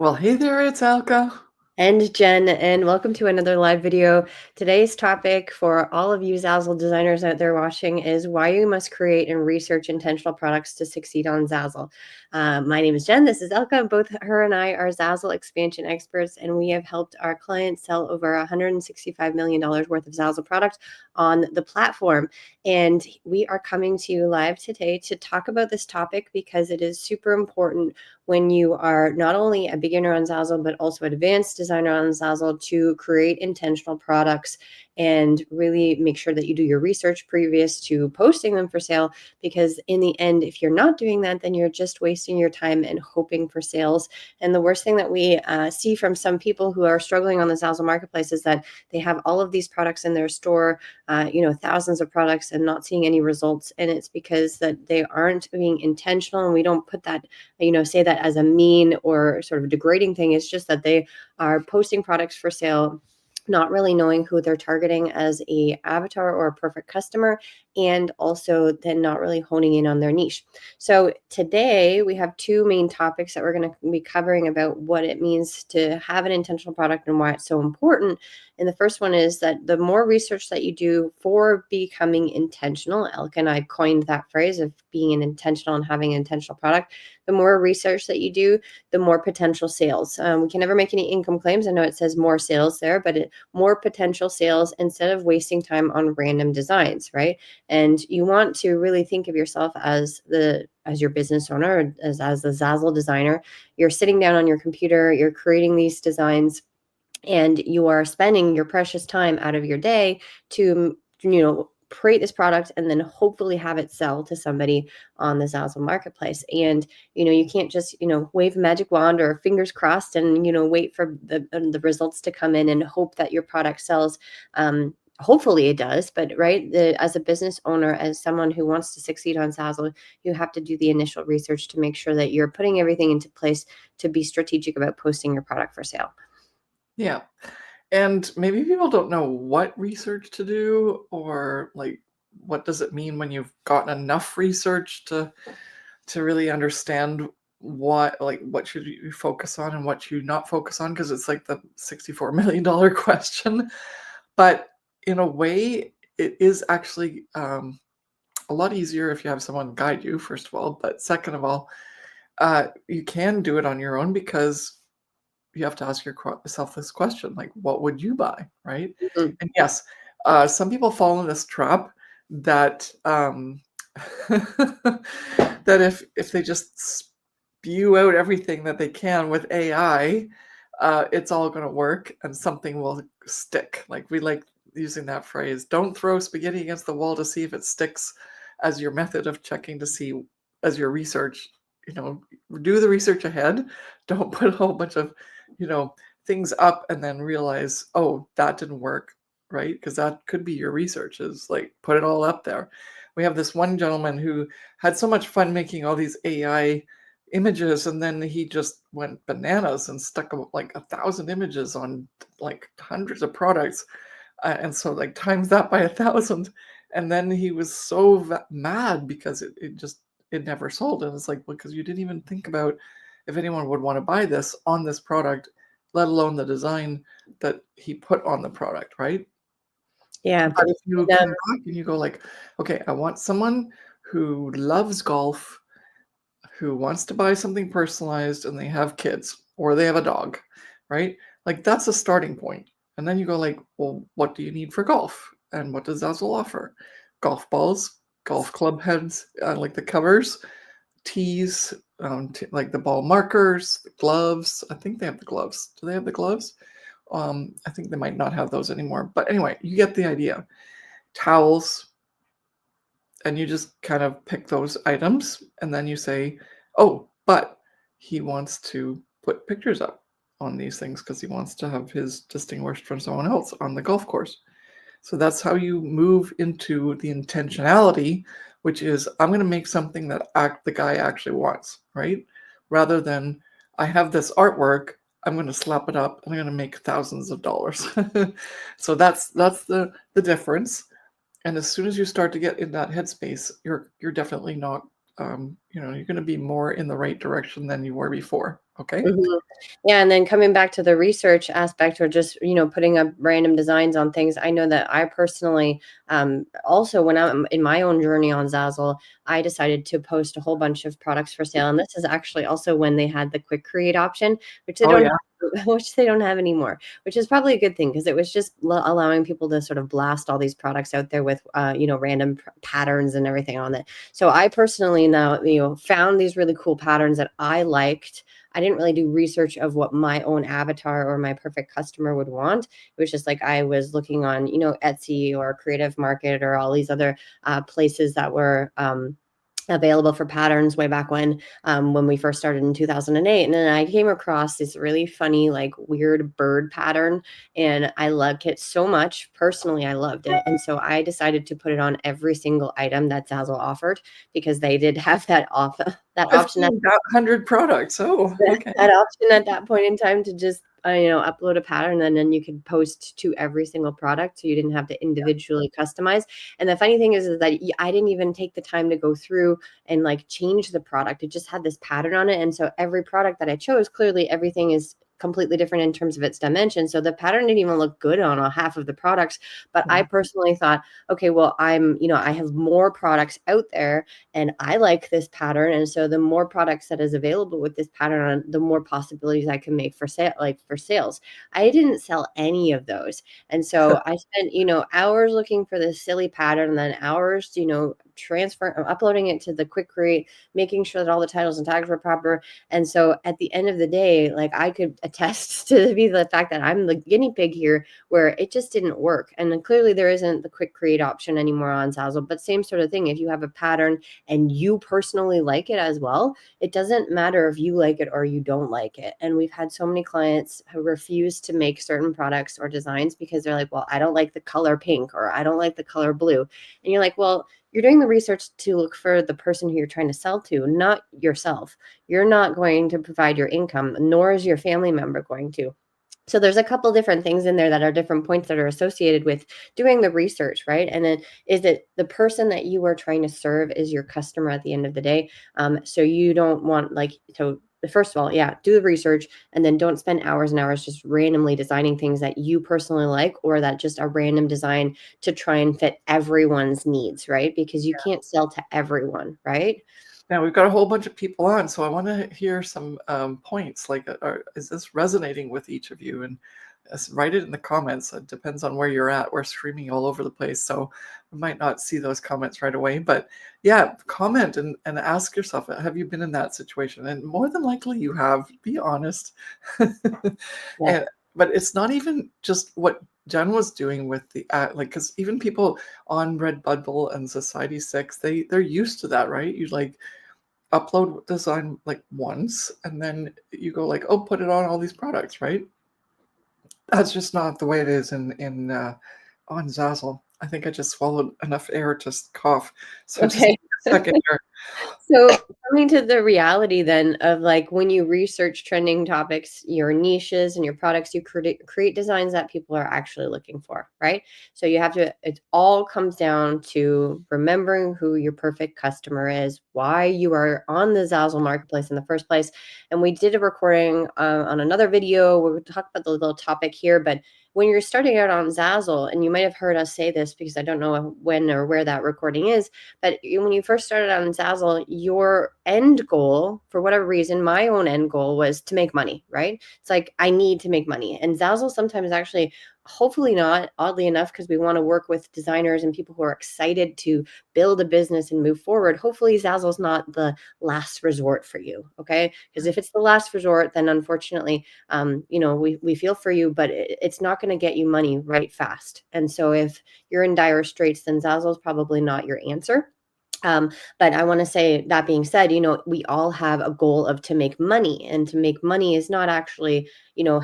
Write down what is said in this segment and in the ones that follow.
Well, hey there, it's Elka. And Jen, and welcome to another live video. Today's topic for all of you Zazzle designers out there watching is why you must create and research intentional products to succeed on Zazzle. My name is Jen. This is Elka. Both her and I are Zazzle expansion experts, and we have helped our clients sell over $165 million worth of Zazzle product on the platform. And we are coming to you live today to talk about this topic because it is super important when you are not only a beginner on Zazzle, but also an advanced designer on Zazzle to create intentional products and really make sure that you do your research previous to posting them for sale. Because in the end, if you're not doing that, then you're just wasting your time and hoping for sales. And the worst thing that we see from some people who are struggling on the Zazzle marketplace is that they have all of these products in their store, thousands of products and not seeing any results. And it's because that they aren't being intentional. And we don't put that, say that as a mean or sort of degrading thing. It's just that they are posting products for sale, not really knowing who they're targeting as a avatar or a perfect customer, and also then not really honing in on their niche. So today we have two main topics that we're going to be covering about what it means to have an intentional product and why it's so important. And the first one is that the more research that you do for becoming intentional, Elke and I coined that phrase of being an intentional and having an intentional product. The more research that you do, the more potential sales. We can never make any income claims. I know it says more sales there, but more potential sales instead of wasting time on random designs, right? And you want to really think of yourself as your business owner, as the Zazzle designer. You're sitting down on your computer, you're creating these designs, and you are spending your precious time out of your day to create this product and then hopefully have it sell to somebody on the Zazzle marketplace. And you can't just wave a magic wand or fingers crossed and wait for the results to come in and hope that your product sells. Hopefully it does, but right, as a business owner, as someone who wants to succeed on Zazzle, you have to do the initial research to make sure that you're putting everything into place to be strategic about posting your product for sale. Yeah. And maybe people don't know what research to do or like what does it mean when you've gotten enough research to really understand what should you focus on and what should you not focus on, because it's like the $64 million question. But in a way, it is actually a lot easier if you have someone guide you, first of all. But second of all, you can do it on your own because you have to ask yourself this question, like, what would you buy, right? Mhm. And yes, some people fall in this trap that that if they just spew out everything that they can with AI, it's all going to work and something will stick. Like we like using that phrase, don't throw spaghetti against the wall to see if it sticks, as your method of checking to see, as your research, do the research ahead. Don't put a whole bunch of things up and then realize, oh, that didn't work, right? Because that could be your research, is like put it all up there. We have this one gentleman who had so much fun making all these AI images, and then he just went bananas and stuck like 1,000 images on like hundreds of products, and so like times that by 1,000, and then he was so mad because it never sold. And it's like, well, because you didn't even think about if anyone would want to buy this on this product, let alone the design that he put on the product, right? Yeah. But if you And, come back and you go like, okay, I want someone who loves golf, who wants to buy something personalized, and they have kids or they have a dog, right? Like that's a starting point. And then you go like, well, what do you need for golf? And what does Zazzle offer? Golf balls, golf club heads, like the covers, tees, like the ball markers, the gloves. I think they have the gloves. Do they have the gloves? I think they might not have those anymore. But anyway, you get the idea. Towels, and you just kind of pick those items, and then you say, oh, but he wants to put pictures up on these things because he wants to have his distinguished from someone else on the golf course. So that's how you move into the intentionality, which is, I'm going to make something that the guy actually wants, right? Rather than, I have this artwork, I'm going to slap it up and I'm going to make thousands of dollars. So that's the difference. And as soon as you start to get in that headspace, you're definitely not you're going to be more in the right direction than you were before. Okay. Mhm. Yeah, and then coming back to the research aspect or just, putting up random designs on things, I know that I personally, also when I'm in my own journey on Zazzle, I decided to post a whole bunch of products for sale. And this is actually also when they had the quick create option, which they Oh don't yeah. which they don't have anymore, which is probably a good thing because it was just allowing people to sort of blast all these products out there with, random patterns and everything on it. So I personally now, found these really cool patterns that I liked. I didn't really do research of what my own avatar or my perfect customer would want. It was just like I was looking on, Etsy or Creative Market or all these other places that were available for patterns way back when we first started in 2008. And then I came across this really funny, like weird bird pattern, and I loved it so much. Personally, I loved it. And so I decided to put it on every single item that Zazzle offered because they did have that option 1,500 products. Oh, okay. that option at that point in time to just upload a pattern, and then you could post to every single product, so you didn't have to individually customize. And the funny thing is that I didn't even take the time to go through and like change the product. It just had this pattern on it, and so every product that I chose, clearly everything is completely different in terms of its dimension. So the pattern didn't even look good on a half of the products. But I Yeah. personally thought, okay, well, I have more products out there and I like this pattern. And so the more products that is available with this pattern, the more possibilities I can make for sale, like for sales. I didn't sell any of those. And so I spent, hours looking for this silly pattern and then hours, uploading it to the quick create, making sure that all the titles and tags were proper. And so at the end of the day, like I could attest to be the fact that I'm the guinea pig here where it just didn't work. And then clearly there isn't the quick create option anymore on Zazzle, but same sort of thing. If you have a pattern and you personally like it as well, it doesn't matter if you like it or you don't like it. And we've had so many clients who refuse to make certain products or designs because they're like, well, I don't like the color pink or I don't like the color blue. And you're like, well, you're doing the research to look for the person who you're trying to sell to, not yourself. You're not going to provide your income, nor is your family member going to. So there's a couple different things in there that are different points that are associated with doing the research, right? And then is it the person that you are trying to serve is your customer at the end of the day? So you don't want first of all, yeah, do the research and then don't spend hours and hours just randomly designing things that you personally like or that just a random design to try and fit everyone's needs, right? Because you can't sell to everyone, right? Now we've got a whole bunch of people on, so I want to hear some points. Like, is this resonating with each of you? And write it in the comments. It depends on where you're at. We're streaming all over the place, so we might not see those comments right away. But yeah, comment and ask yourself, have you been in that situation? And more than likely you have. Be honest. Yeah. And but it's not even just what Jen was doing with the because even people on Redbubble and Society6, they're used to that, right? You like upload design like once and then you go like, oh, put it on all these products, right? That's just not the way it is in on Zazzle. I think I just swallowed enough air to cough, so just Okay. a second here. So coming to the reality then of like when you research trending topics, your niches and your products, you create designs that people are actually looking for, right? So you have to, it all comes down to remembering who your perfect customer is, why you are on the Zazzle marketplace in the first place. And we did a recording on another video where we talked about the little topic here, but when you're starting out on Zazzle, and you might have heard us say this because I don't know when or where that recording is, but when you first started on Zazzle, your end goal, for whatever reason, my own end goal was to make money, right? It's like, I need to make money. And Zazzle sometimes actually, hopefully not, oddly enough, because we want to work with designers and people who are excited to build a business and move forward. Hopefully Zazzle's not the last resort for you, okay? Because if it's the last resort, then unfortunately, we feel for you, but it's not going to get you money right fast. And so if you're in dire straits, then Zazzle is probably not your answer. But I want to say that being said, we all have a goal of to make money, and to make money is not actually,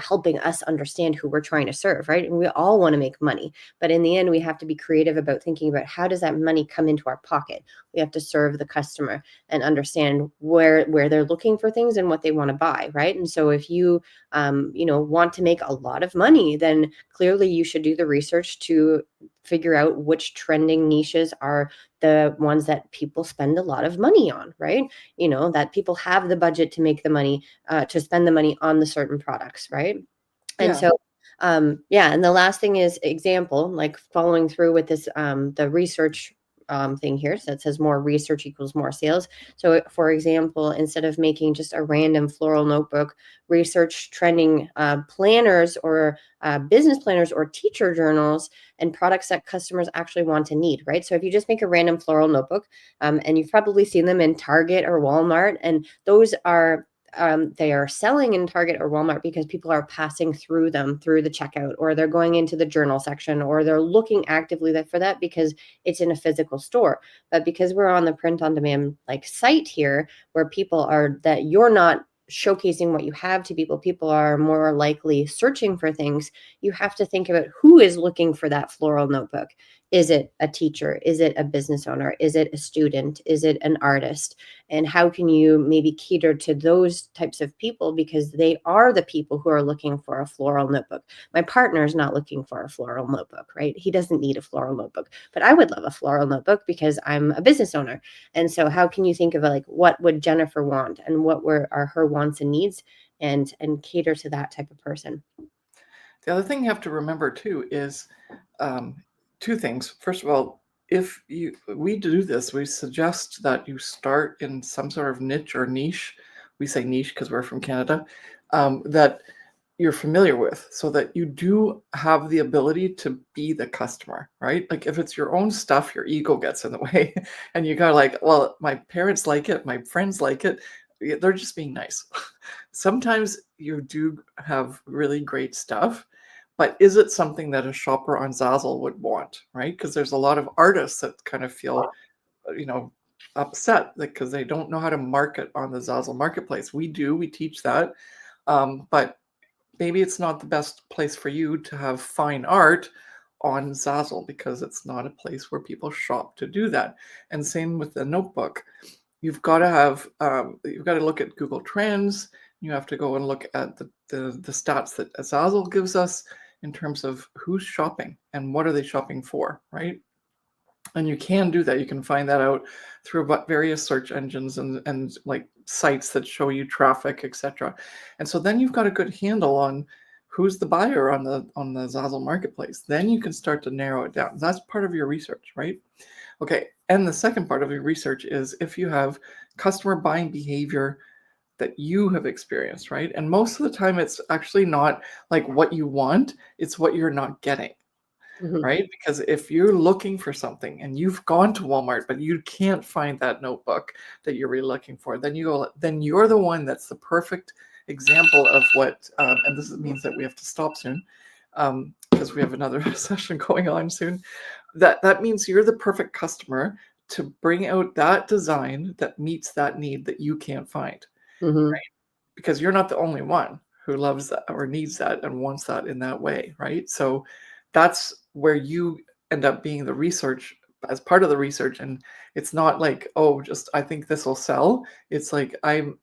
helping us understand who we're trying to serve, right? And we all want to make money, but in the end, we have to be creative about thinking about how does that money come into our pocket. We have to serve the customer and understand where they're looking for things and what they want to buy, right? And so if you, want to make a lot of money, then clearly you should do the research to figure out which trending niches are the ones that people spend a lot of money on, right? That people have the budget to make the money, to spend the money on the certain products, right? And Yeah. so, yeah. And the last thing is example, like following through with this, the research thing here. So it says more research equals more sales. So, for example, instead of making just a random floral notebook, research trending planners or business planners or teacher journals and products that customers actually want to need, right? So if you just make a random floral notebook, and you've probably seen them in Target or Walmart, and those are they are selling in Target or Walmart because people are passing through them through the checkout, or they're going into the journal section, or they're looking actively for that because it's in a physical store. But because we're on the print on demand like site here, where people are, that you're not showcasing what you have to people, people are more likely searching for things. You have to think about who is looking for that floral notebook. Is it a teacher? Is it a business owner? Is it a student? Is it an artist? And how can you maybe cater to those types of people, because they are the people who are looking for a floral notebook. My partner is not looking for a floral notebook, right? He doesn't need a floral notebook, but I would love a floral notebook because I'm a business owner. And so how can you think of like, what would Jennifer want, and what are her wants and needs, and cater to that type of person? The other thing you have to remember too is two things. First of all, if we do this, we suggest that you start in some sort of niche or niche. We say niche because we're from Canada, that you're familiar with, so that you do have the ability to be the customer, right? Like if it's your own stuff, your ego gets in the way, and you go like, well, my parents like it, my friends like it. They're just being nice. Sometimes you do have really great stuff, but is it something that a shopper on Zazzle would want, right? Because there's a lot of artists that kind of feel, you know, upset because they don't know how to market on the Zazzle marketplace. We do, we teach that, but maybe it's not the best place for you to have fine art on Zazzle because it's not a place where people shop to do that. And same with the notebook. You've got to have, you've got to look at Google Trends. You have to go and look at the stats that Zazzle gives us in terms of who's shopping and what are they shopping for, right? And you can do that. You can find that out through various search engines and like sites that show you traffic, etc. And so then you've got a good handle on who's the buyer on the Zazzle marketplace. Then you can start to narrow it down. That's part of your research, right? Okay. And the second part of your research is if you have customer buying behavior that you have experienced, right? And most of the time it's actually not like what you want, it's what you're not getting. Mhm. Right? Because if you're looking for something and you've gone to Walmart, but you can't find that notebook that you're really looking for, then then you're the one that's the perfect example of what, and this means that we have to stop soon, because we have another session going on soon. That means you're the perfect customer to bring out that design that meets that need that you can't find, Mhm. right? Because you're not the only one who loves that or needs that and wants that in that way, right? So that's where you end up being the research as part of the research. And it's not like, oh, just I think this will sell. It's like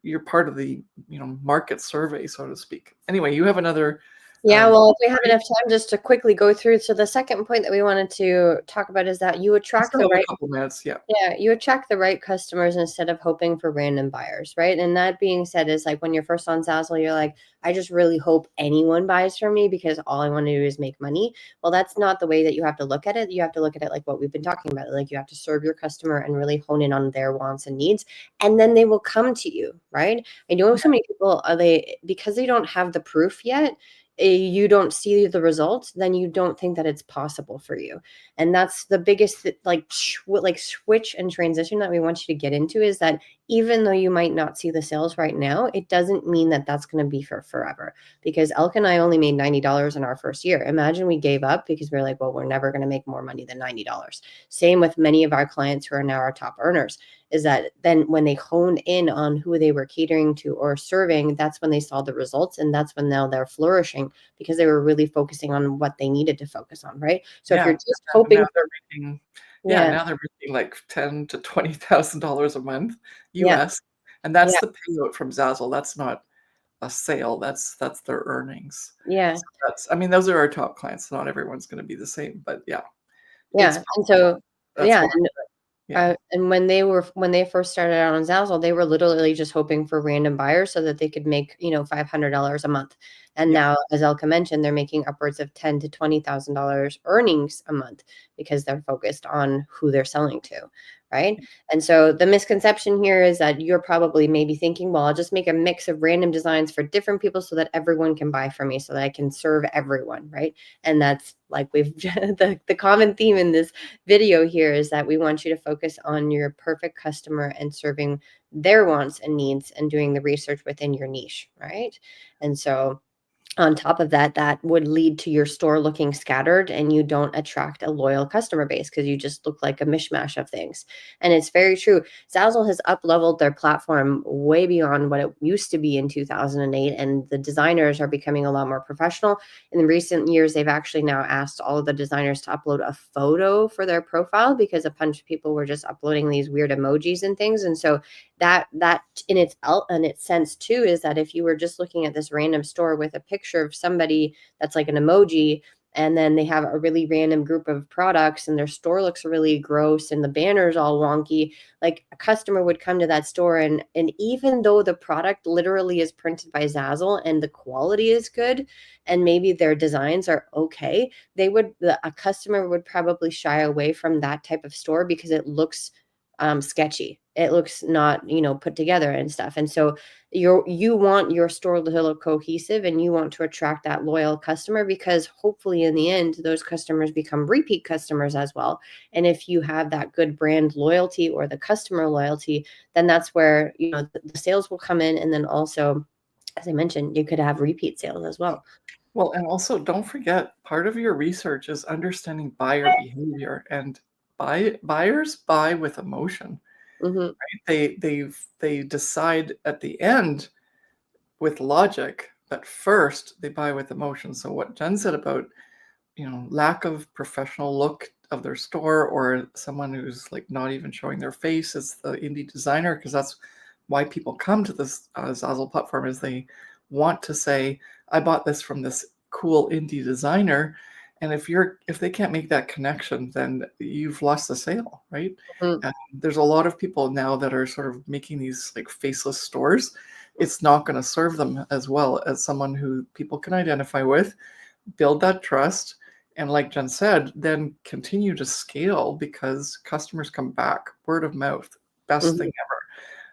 you're part of the market survey, so to speak. Anyway, you have another Yeah, well, if we have right? enough time just to quickly go through. So the second point that we wanted to talk about is that you I attract still the have a right. couple minutes. Yeah. Yeah, you attract the right customers instead of hoping for random buyers, right? And that being said, is like when you're first on Zazzle, you're like, I just really hope anyone buys from me because all I want to do is make money. Well, that's not the way that you have to look at it. You have to look at it like what we've been talking about. Like you have to serve your customer and really hone in on their wants and needs, and then they will come to you, right? I know so many people are because they don't have the proof yet. You don't see the results, then you don't think that it's possible for you. And that's the biggest like switch and transition that we want you to get into, is that even though you might not see the sales right now, it doesn't mean that that's going to be for forever. Because Elk and I only made $90 in our first year. Imagine we gave up because we're like, well, we're never going to make more money than $90. Same with many of our clients who are now our top earners, is that then when they honed in on who they were catering to or serving, that's when they saw the results, and that's when now they're flourishing because they were really focusing on what they needed to focus on, right? So if you're Yeah. just And now hoping they're for, making, yeah, yeah, now they're making like $10,000 to $20,000 a month yeah, US. And that's yeah, the payout from Zazzle. That's not a sale. That's their earnings. yeah. So I mean, those are our top clients. Not everyone's going to be the same, but yeah. It's Yeah, and so that's yeah, why. Yeah. and when they first started out on Zazzle, they were literally just hoping for random buyers so that they could make, $500 a month. And Yeah. now, as Elka mentioned, they're making upwards of $10,000 to $20,000 earnings a month because they're focused on who they're selling to, right? And so the misconception here is that you're probably maybe thinking, well, I'll just make a mix of random designs for different people so that everyone can buy from me so that I can serve everyone, right? And that's like we've the common theme in this video here is that we want you to focus on your perfect customer and serving their wants and needs and doing the research within your niche, right? And so on top of that, that would lead to your store looking scattered and you don't attract a loyal customer base because you just look like a mishmash of things. And it's very true. Zazzle has up leveled their platform way beyond what it used to be in 2008. And the designers are becoming a lot more professional. In the recent years, they've actually now asked all of the designers to upload a photo for their profile because a bunch of people were just uploading these weird emojis and things. And so that in its sense too is that if you were just looking at this random store with a picture of somebody that's like an emoji and then they have a really random group of products and their store looks really gross and the banner's all wonky, like a customer would come to that store and even though the product literally is printed by Zazzle and the quality is good and maybe their designs are okay, a customer would probably shy away from that type of store because it looks sketchy. It looks not, put together and stuff. And so you want your store to look cohesive and you want to attract that loyal customer because hopefully in the end, those customers become repeat customers as well. And if you have that good brand loyalty or the customer loyalty, then that's where, the sales will come in. And then also, as I mentioned, you could have repeat sales as well. Well, and also don't forget, part of your research is understanding buyer behavior, and buyers buy with emotion. Hmm. They decide at the end with logic, but first they buy with emotion. So what Jen said about, lack of professional look of their store, or someone who's like not even showing their face as the indie designer, because that's why people come to this Zazzle platform, is they want to say, I bought this from this cool indie designer. And if they can't make that connection, then you've lost the sale, right? Hmm. And there's a lot of people now that are sort of making these like faceless stores. It's not going to serve them as well as someone who people can identify with, build that trust, and like Jen said, then continue to scale because customers come back. Word of mouth, best thing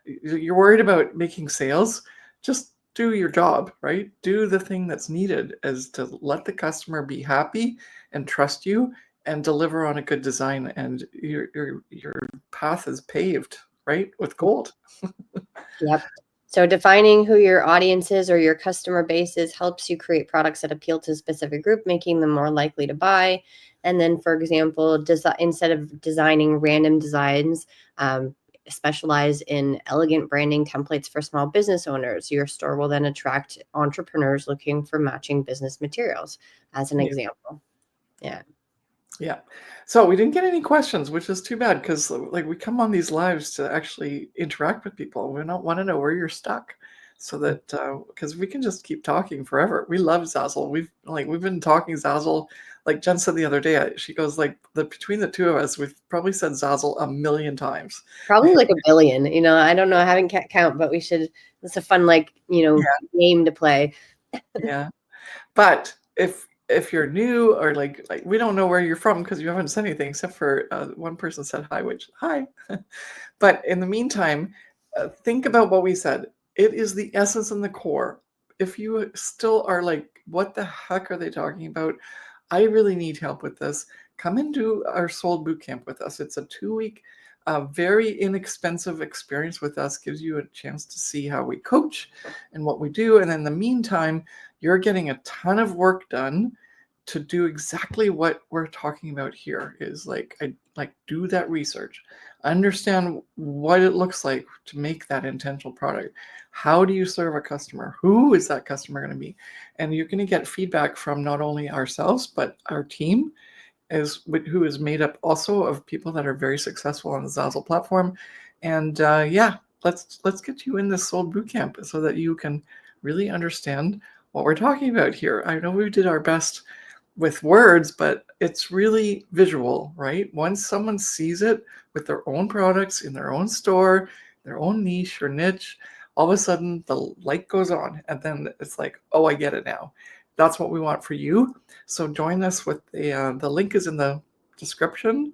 Hmm. ever. You're worried about making sales, just do your job, right? Do the thing that's needed, as to let the customer be happy and trust you and deliver on a good design, and your path is paved, right, with gold. Yep. So defining who your audience is or your customer base is helps you create products that appeal to a specific group, making them more likely to buy. And then, for example, instead of designing random designs, specialize in elegant branding templates for small business owners. Your store will then attract entrepreneurs looking for matching business materials, as an Yeah. example. Yeah. Yeah. So we didn't get any questions, which is too bad, because like we come on these lives to actually interact with people. We don't want to know where you're stuck, so that because we can just keep talking forever. We love Zazzle. We've been talking Zazzle. Like Jen said the other day, she goes like, between the two of us, we've probably said Zazzle a million times. Probably like a billion, I don't know. I haven't kept count, but we should. It's a fun, Yeah. game to play. Yeah. But if you're new, or like we don't know where you're from because you haven't said anything, except for one person said hi, which hi. But in the meantime, think about what we said. It is the essence and the core. If you still are like, what the heck are they talking about? I really need help with this. Come and do our Soul Bootcamp with us. It's a 2-week, very inexpensive experience with us. Gives you a chance to see how we coach and what we do. And in the meantime, you're getting a ton of work done to do exactly what we're talking about here. Is like, do that research, understand what it looks like to make that intentional product. How do you serve a customer? Who is that customer going to be? And you're going to get feedback from not only ourselves but our team, who is made up also of people that are very successful on the Zazzle platform. And yeah, let's get you in this Soul Bootcamp so that you can really understand what we're talking about here. I know we did our best with words, but it's really visual, right? Once someone sees it with their own products in their own store, their own niche or niche, all of a sudden the light goes on, and then it's like, oh, I get it now. That's what we want for you. So join us with the link is in the description,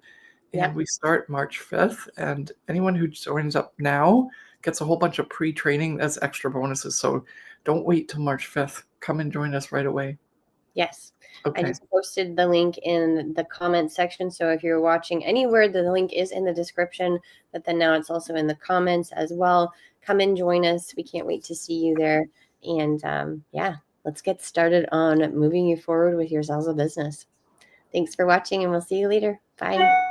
and Yep. we start March 5th. And anyone who joins up now gets a whole bunch of pre-training as extra bonuses. So don't wait till March 5th. Come and join us right away. Yes. I Okay. just posted the link in the comment section. So if you're watching anywhere, the link is in the description, but then now it's also in the comments as well. Come and join us. We can't wait to see you there. And yeah, let's get started on moving you forward with your Zazzle business. Thanks for watching, and we'll see you later. Bye.